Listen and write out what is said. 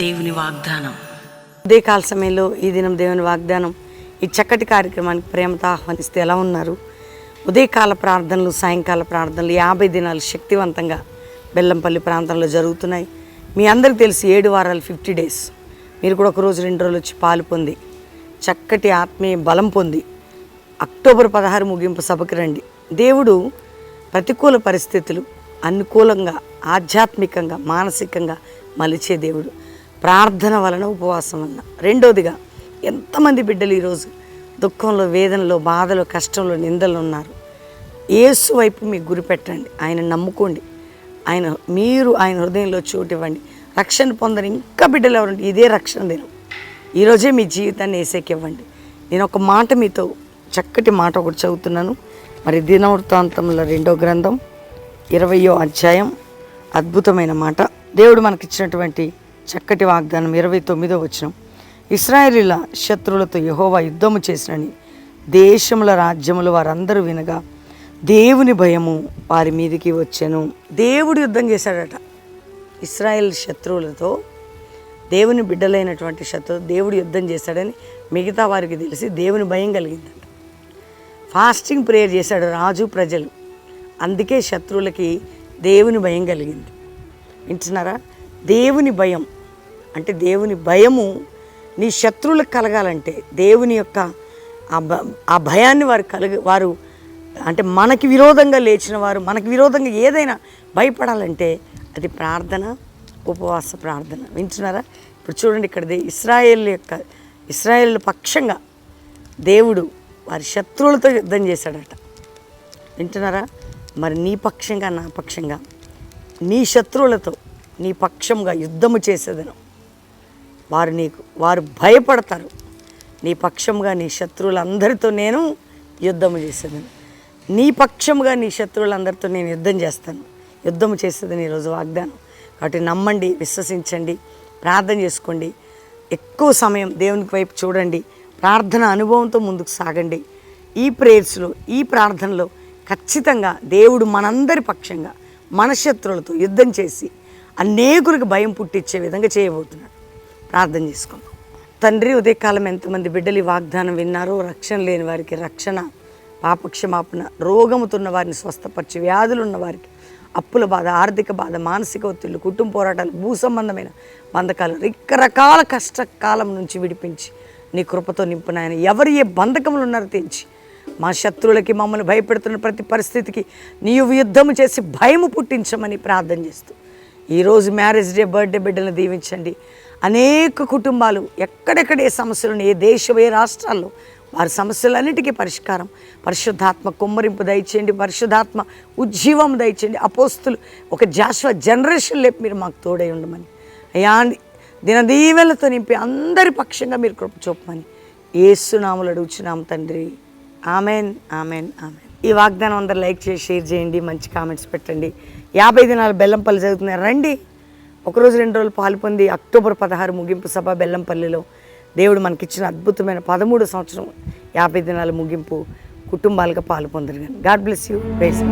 దేవుని వాగ్దానం. ఉదయకాల సమయంలో ఈ దినం దేవుని వాగ్దానం ఈ చక్కటి కార్యక్రమానికి ప్రేమతో ఆహ్వానిస్తే ఎలా ఉన్నారు? ఉదయకాల ప్రార్థనలు, సాయంకాల ప్రార్థనలు 50 దినాలు శక్తివంతంగా బెల్లంపల్లి ప్రాంతంలో జరుగుతున్నాయి. మీ అందరికీ తెలిసి 7 వారాలు 50 డేస్. మీరు కూడా ఒక రోజు 2 రోజులు వచ్చి పాలు పొంది చక్కటి ఆత్మీయ బలం పొంది అక్టోబర్ 16 ముగింపు సభకి రండి. దేవుడు ప్రతికూల పరిస్థితులు అనుకూలంగా, ఆధ్యాత్మికంగా, మానసికంగా మలిచే దేవుడు. ప్రార్థన వలన, ఉపవాసం వలన. రెండోదిగా ఎంతమంది బిడ్డలు ఈరోజు దుఃఖంలో, వేదనలో, బాధలో, కష్టంలో, నిందలు ఉన్నారు. యేసు వైపు మీకు గురి పెట్టండి. ఆయన నమ్ముకోండి. ఆయన హృదయంలో చోటు ఇవ్వండి. రక్షణ పొందని ఇంకా బిడ్డలు ఎవరండి? ఇదే రక్షణ దినం. ఈరోజే మీ జీవితాన్ని యేసుకి ఇవ్వండి. నేను ఒక మాట మీతో చక్కటి మాట ఒకటి చదువుతున్నాను. మరి దినవృత్తాంతంలో 2వ గ్రంథం 20వ అధ్యాయం అద్భుతమైన మాట. దేవుడు మనకిచ్చినటువంటి చక్కటి వాగ్దానం 29వ వచనం. ఇశ్రాయేలీల శత్రువులతో యెహోవా యుద్ధము చేసినని దేశముల రాజ్యములు వారందరూ వినగా దేవుని భయము వారి మీదికి వచ్చెను. దేవుడు యుద్ధం చేశాడట. ఇశ్రాయేల్ శత్రువులతో, దేవుని బిడ్డలైనటువంటి శత్రువు దేవుడు యుద్ధం చేశాడని మిగతా వారికి తెలిసి దేవుని భయం కలిగిందట. ఫాస్టింగ్ ప్రేయర్ చేశాడు రాజు, ప్రజలు. అందుకే శత్రువులకి దేవుని భయం కలిగింది. వింటున్నారా? దేవుని భయం అంటే, దేవుని భయము నీ శత్రువులకు కలగాలంటే దేవుని యొక్క ఆ భయాన్ని వారు అంటే మనకి విరోధంగా లేచిన వారు, మనకి విరోధంగా ఏదైనా భయపడాలంటే అది ప్రార్థన, ఉపవాస ప్రార్థన. వింటున్నారా? ఇప్పుడు చూడండి, ఇక్కడ ఇశ్రాయేలు పక్షంగా దేవుడు వారి శత్రువులతో యుద్ధం చేశాడట. వింటున్నారా? మరి నీ పక్షంగా, నా పక్షంగా, నీ శత్రువులతో నీ పక్షంగా యుద్ధము చేసేదను. వారు భయపడతారు. నీ పక్షంగా నీ శత్రువులందరితో నేను యుద్ధము చేసేదను. నీ పక్షంగా నీ శత్రువులందరితో నేను యుద్ధం చేస్తాను. యుద్ధము చేసేదని ఈరోజు వాగ్దానం. కాబట్టి నమ్మండి, విశ్వసించండి, ప్రార్థన చేసుకోండి. ఎక్కువ సమయం దేవునికి వైపు చూడండి. ప్రార్థన అనుభవంతో ముందుకు సాగండి. ఈ ప్రేయర్స్లో, ఈ ప్రార్థనలో ఖచ్చితంగా దేవుడు మనందరి పక్షంగా మన శత్రువులతో యుద్ధం చేసి అనేకులకు భయం పుట్టించే విధంగా చేయబోతున్నాడు. ప్రార్థన చేసుకుందాం. తండ్రి, ఉదయకాలం ఎంతమంది బిడ్డలు ఈ వాగ్దానం విన్నారో, రక్షణ లేని వారికి రక్షణ, పాపక్షమాపణ, రోగముతున్న వారిని స్వస్థపరిచి, వ్యాధులు ఉన్న వారికి, అప్పుల బాధ, ఆర్థిక బాధ, మానసిక ఒత్తిళ్లు, కుటుంబ పోరాటాలు, భూ సంబంధమైన బంధకాలు, రకరకాల కష్టకాలం నుంచి విడిపించి నీ కృపతో నింపునాయన. ఎవరు ఏ బంధకములు ఉన్నారో తెంచి, మా శత్రువులకి, మమ్మల్ని భయపెడుతున్న ప్రతి పరిస్థితికి నీవు యుద్ధము చేసి భయము పుట్టించమని ప్రార్థన చేస్తూ ఈరోజు మ్యారేజ్ డే, బర్త్డే బిడ్డలను దీవించండి. అనేక కుటుంబాలు ఎక్కడెక్కడ ఏ సమస్యలను, ఏ దేశం, ఏ రాష్ట్రాల్లో వారి సమస్యలన్నిటికీ పరిష్కారం, పరిశుద్ధాత్మ కుమ్మరింపు దయచేయండి. పరిశుద్ధాత్మ ఉజ్జీవం దయచేయండి. అపోస్తులు ఒక జాషువా జనరేషన్ లేపు మీరు మాకు తోడై ఉండమని, అయ్యా దినదీవెలతో నింపి అందరి పక్షంగా మీరు కృప చూపమని యేసునామములో అడుగుచున్నాం తండ్రి. Amen, amen, amen. ఈ వాగ్దానం అందరూ లైక్ చేసి, షేర్ చేయండి, మంచి కామెంట్స్ పెట్టండి. 50 దినాలు బెల్లంపల్లి జరుగుతున్నాయి. రండి. ఒకరోజు 2 రోజులు పాలు పొంది అక్టోబర్ 16 ముగింపు సభ బెల్లంపల్లిలో దేవుడు మనకిచ్చిన అద్భుతమైన 13వ సంవత్సరం 50 దినాల ముగింపు కుటుంబాలుగా పాలు పొందరు. God bless you. ప్రైజ్.